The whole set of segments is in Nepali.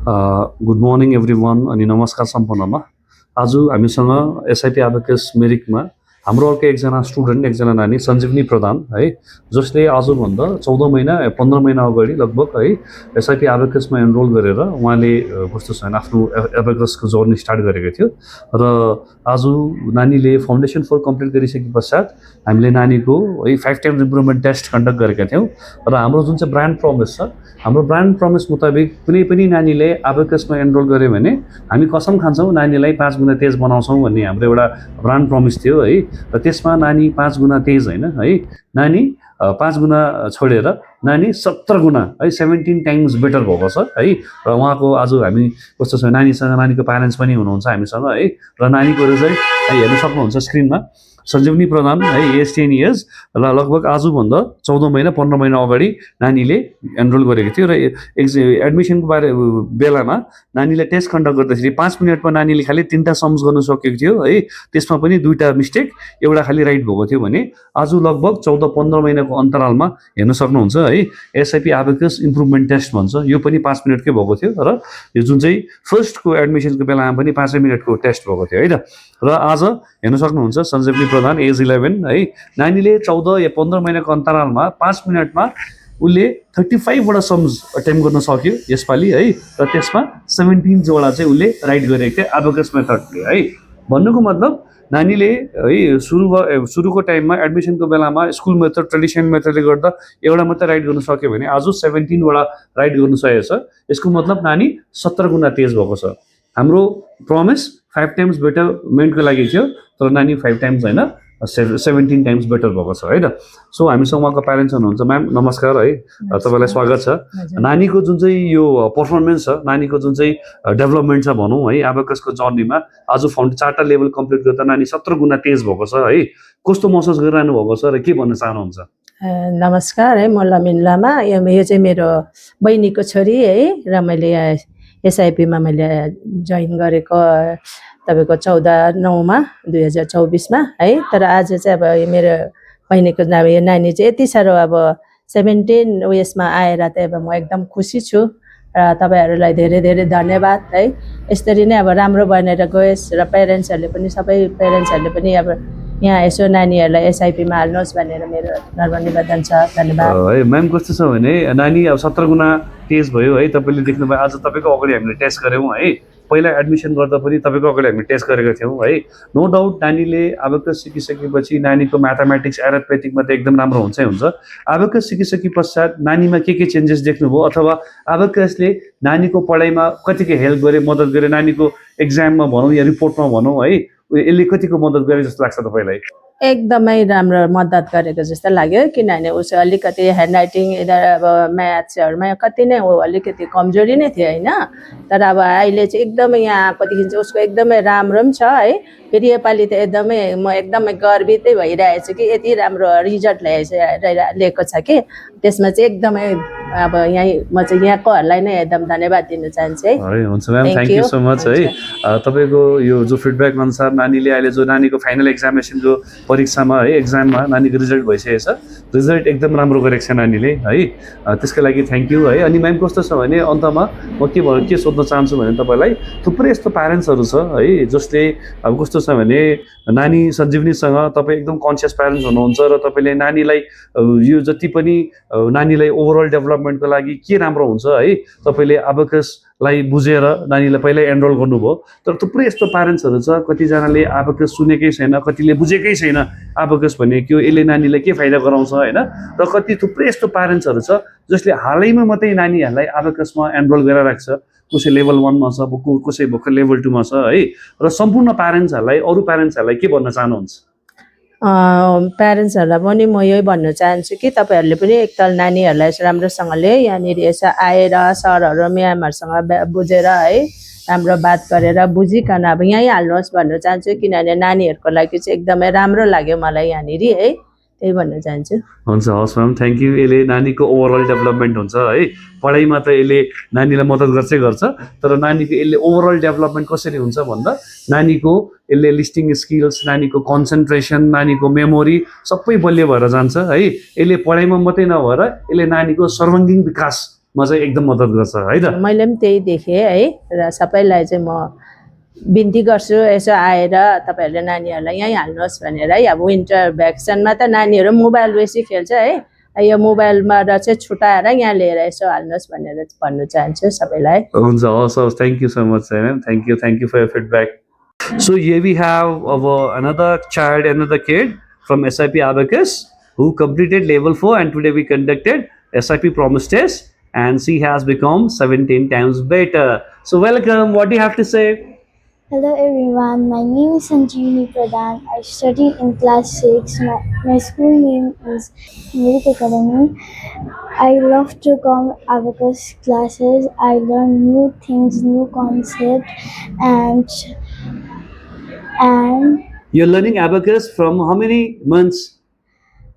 गुड मर्निङ एभ्रिवान अनि नमस्कार सम्पूर्णमा। आज हामीसँग एसआइपी एबेकस मिरिकमा हाम्रो अर्को एकजना स्टुडेन्ट एकजना नानी सञ्जीवनी प्रधान है, जसले आजभन्दा 14 महिना 15 महिना अगाडि लगभग है एसआइपी एबेकसमा एनरोल गरेर उहाँले कस्तो छ आफ्नो एबेकसको जर्नी स्टार्ट गरेको थियो र आज नानीले फाउन्डेसन 4 कम्प्लिट गरिसके पश्चात हामीले नानीको है 5 टाइम्स इम्प्रुभमेन्ट टेस्ट कन्डक्ट गरेका थियौँ र हाम्रो जुन चाहिँ ब्रान्ड प्रमिस छ, हाम्रो ब्रान्ड प्रमिस मुताबिक कुनै पनि नानीले एबेकसमा एनरोल गर्यो भने हामी कसम खान्छौँ नानीलाई 5 गुणा तेज बनाउँछौँ भन्ने हाम्रो एउटा ब्रान्ड प्रमिस थियो है। र त्यसमा नानी 5 गुणा तेज होइन है, नानी 5 गुणा छोडेर नानी 17 गुणा है 17 टाइम्स बेटर भएको छ है। र उहाँको आज हामी कस्तो छ नानीसँग नानीको प्यारेन्ट्स पनि हुनुहुन्छ हामीसँग है, र नानीको रिजल्ट है हेर्न सक्नुहुन्छ स्क्रिनमा। सञ्जीवनी प्रधान है एज 10 इयर्स र लगभग आजभन्दा 14 महिना 15 महिना अगाडि नानीले एनरोल गरेको थियो र एडमिसनको बेलामा नानीले टेस्ट कन्डक्ट गर्दाखेरि 5 मिनटमा नानीले खालि 3टा सम्स गर्न सकेको थियो है, त्यसमा पनि 2टा मिस्टेक एउटा खालि राइट भएको थियो भने आज लगभग 14-15 महिनाको अन्तरालमा हेर्न सक्नुहुन्छ है एसआइपी एबेकस इम्प्रुभमेन्ट टेस्ट भन्छ, यो पनि 5 मिनटकै भएको थियो र यो जुन चाहिँ फर्स्टको एडमिसनको बेलामा पनि 5 मिनटको टेस्ट भएको थियो है त। र आज हेर्न सक्नुहुन्छ सञ्जीवनी प्रधान एज 11 है, नानीले 14 या 15 महिनाको अन्तरालमा 5 मिनटमा उसले 35वटा सम्स अटेम्प गर्न सक्यो यसपालि है, र त्यसमा 17 वटा चाहिँ उसले राइट गरेको थियो एबेकस मेथडले है। भन्नुको मतलब नानीले है सुरुको टाइममा एडमिसनको बेलामा स्कुल मेथड ट्रेडिसनल मेथडले गर्दा एउटा मात्रै राइट गर्न सक्यो भने आज 17वटा राइट गर्न सकेको छ। यसको मतलब नानी 17 गुणा तेज भएको छ। हाम्रो प्रमिस 5 टाइम्स बेटरमेन्टको लागि थियो, तर नानी 5 टाइम्स होइन 17 टाइम्स बेटर भएको छ है त। सो हामीसँग उहाँको प्यारेन्ट्स हुनुहुन्छ। म्याम नमस्कार है, तपाईँलाई स्वागत छ। नानीको जुन चाहिँ यो पर्फर्मेन्स छ, नानीको जुन चाहिँ डेभलपमेन्ट छ भनौँ है एबेकसको जर्नीमा आज 4टा लेभल कम्प्लिट गर्दा नानी 17 गुणा तेज भएको छ है, कस्तो महसुस गरिरहनु भएको छ र के भन्न चाहनुहुन्छ? नमस्कार है, म लमिन लामा, यो चाहिँ मेरो बहिनीको छोरी है, र मैले एसआइपीमा मैले जोइन गरेको तपाईँको 14/9 2024मा है। तर आज चाहिँ अब मेरो बहिनीको नानी चाहिँ यति साह्रो अब 17 उयसमा आएर चाहिँ अब म एकदम खुसी छु र तपाईँहरूलाई धेरै धेरै धन्यवाद है। यसरी नै अब राम्रो बनेर गयोस् र पेरेन्ट्सहरूले पनि सबै पेरेन्ट्सहरूले पनि अब यहाँ यसो नानीहरूलाई एसआइपीमा हाल्नुहोस् भनेर मेरो नम्र निवेदन छ। धन्यवाद है। म्याम कस्तो छ भने नानी अब 17 गुणा तेज भयो है, तपाईँले देख्नुभयो। आज तपाईँको अगाडि हामीले टेस्ट गऱ्यौँ है, पहिला एडमिसन गर्दा पनि तपाईँको अगाडि हामीले टेस्ट गरेको थियौँ है। नो डाउट नानीले एबेकस सिकिसकेपछि नानीको म्याथमेटिक्स एरिथमेटिकमा त एकदम राम्रो हुन्छै हुन्छ। एबेकस सिकिसके पश्चात नानीमा के चेन्जेस देख्नुभयो, अथवा एबेकसले नानीको पढाइमा कतिको हेल्प गरे, मद्दत गरे, नानीको एक्जाममा भनौँ या रिपोर्टमा भनौँ है, यसले कतिको मद्दत गरे जस्तो लाग्छ तपाईँलाई? एकदमै राम्रो मद्दत गरेको जस्तो लाग्यो, किनभने उसो अलिकति ह्यान्ड राइटिङ अब म्याथ्सहरूमा कति नै हो अलिकति कमजोरी नै थियो होइन। तर अब अहिले चाहिँ एकदमै यहाँ आएकोदेखि चाहिँ उसको एकदमै राम्रो पनि छ है। फेरि योपालि त एकदमै म एकदमै गर्वितै भइरहेको छु कि यति राम्रो रिजल्ट ल्याएको छ कि त्यसमा चाहिँ एकदमै अब म चाहिँ यहाँकोहरूलाई नै एकदम धन्यवाद दिन चाहन्छु है। हुन्छ ma'am, thank you so much है। तपाईँको यो जो फिडब्याक अनुसार नानीले अहिले जो नानीको फाइनल एक्जामिनेसनको परीक्षामा है एक्जाममा नानीको रिजल्ट भइसकेको छ, रिजल्ट एकदम राम्रो गरेको छ नानीले है, त्यसको लागि थ्याङ्क यू है। अनि म्याम कस्तो छ भने अन्तमा म के सोध्न चाहन्छु भने तपाईँलाई थुप्रै यस्तो प्यारेन्ट्सहरू छ है जसले अब कस्तो छ भने नानी सञ्जीवनीसँग तपाईँ एकदम कन्सियस प्यारेन्ट्स हुनुहुन्छ र तपाईँले नानीलाई यो जति पनि नानीलाई ओभरअल डेभलपमेन्टको लागि के राम्रो हुन्छ है तपाईँले एबेकसलाई बुझेर नानीलाई पहिल्यै एनरोल गर्नुभयो। तर थुप्रै यस्तो प्यारेन्ट्सहरू छ, कतिजनाले एबेकस सुनेकै छैन, कतिले बुझेकै छैन एबेकस भने के हो, यसले नानीलाई के फाइदा गराउँछ होइन। र कति थुप्रै यस्तो प्यारेन्ट्सहरू छ जसले हालैमा मात्रै नानीहरूलाई एबेकसमा एनरोल गराइरहेको छ, कसै लेभल 1मा छ, कसै भर्खर लेभल 2मा छ है। र सम्पूर्ण प्यारेन्ट्सहरूलाई अरू प्यारेन्ट्सहरूलाई के भन्न चाहनुहुन्छ? प्यारेन्ट्सहरूलाई पनि म यही भन्न चाहन्छु कि तपाईँहरूले पनि एकताल नानीहरूलाई राम्रोसँगले यहाँनिर यसो आएर सरहरू म्यामहरूसँग बुझेर है राम्रो बात गरेर बुझिकन अब यहीँ हाल्नुहोस् भन्न चाहन्छु, किनभने नानीहरूको लागि चाहिँ एकदमै राम्रो लाग्यो मलाई यहाँनिर है, त्यही भन्न चाहन्छु। हुन्छ, हस् म्याम, थ्याङ्क यू। यसले नानीको ओभरअल डेभलपमेन्ट हुन्छ है, पढाइमा त यसले नानीलाई मद्दत गर्छ, तर नानीको यसले ओभरअल डेभलपमेन्ट कसरी हुन्छ भन्दा नानीको यसले लिस्टिङ स्किल्स, नानीको कन्सन्ट्रेसन, नानीको मेमोरी सबै बलियो भएर जान्छ है। यसले पढाइमा मात्रै नभएर यसले नानीको सर्वाङ्गीण विकास चाहिँ एकदम मद्दत गर्छ है त। मैले पनि त्यही देखेँ है, र सबैलाई चाहिँ म बिन्ती गर्छु यसो आएर तपाईँहरूले नानीहरूलाई यहीँ हाल्नुहोस् भनेर है। अब विन्टर भ्याकेसनमा त नानीहरू मोबाइल बेसी खेल्छ है, यो मोबाइलमा र चाहिँ छुट्याएर यहाँ लिएर यसो हाल्नुहोस् भनेर भन्नु चाहन्छु सबैलाई। हुन्छ, हवस् हवस्, thank you so much ma'am, thank you for your feedback. So here we have our another kid from SIP Abacus who completed level 4, and today we conducted SIP promise test and she has become 17 times better. So welcome, what do you have to say? Hello everyone, my name is Sanjeevani Pradhan. I study in class 6. My school name is Merit Academy. I love to come abacus classes. I learn new things, new concepts, and You're learning abacus from how many months?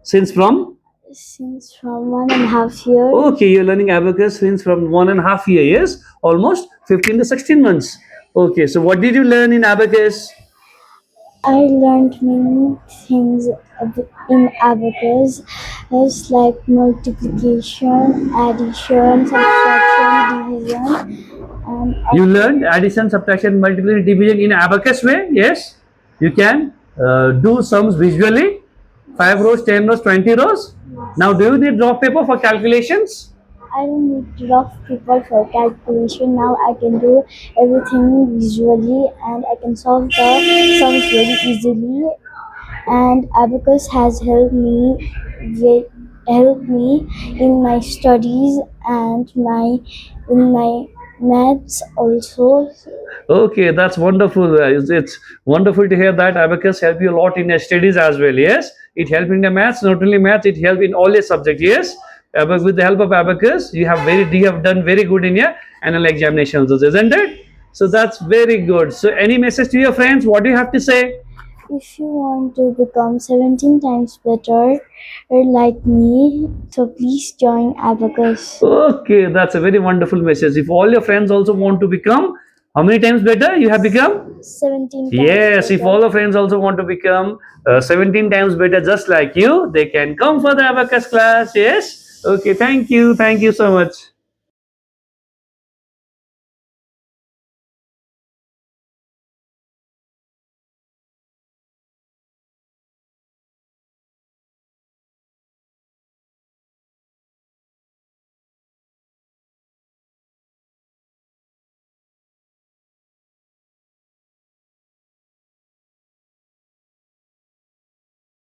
Since from? since from 1.5 years. Okay, you're learning abacus since from 1.5 years, almost 15 to 16 months. Okay, so what did you learn in abacus? I learned many things in abacus, as like multiplication, addition, subtraction, division, and You learned addition, subtraction, multiplication, division in abacus way. Yes, you can do sums visually. 5 rows, 10 rows, 20 rows. Now, do you need rough paper for calculations? I don't need rough paper for calculation. Now I can do everything visually, and I can solve the sums very easily. And abacus has helped me in my studies and in my maths also. Okay, that's wonderful. It's wonderful to hear that abacus help you a lot in your studies as well. Yes, it helped in the maths, not only maths, it helped in all your subjects. Yes, with the help of abacus, you have done very good in your annual examinations, isn't it? So that's very good. So, any message to your friends? What do you have to say? If you want to become 17 times better like me, so please join abacus. Okay, that's a very wonderful message. If all your friends also want to become, how many times better you have become? 17 times Yes, if better. all your friends also want to become 17 times better just like you, they can come for the abacus class. Yes. Okay, thank you so much.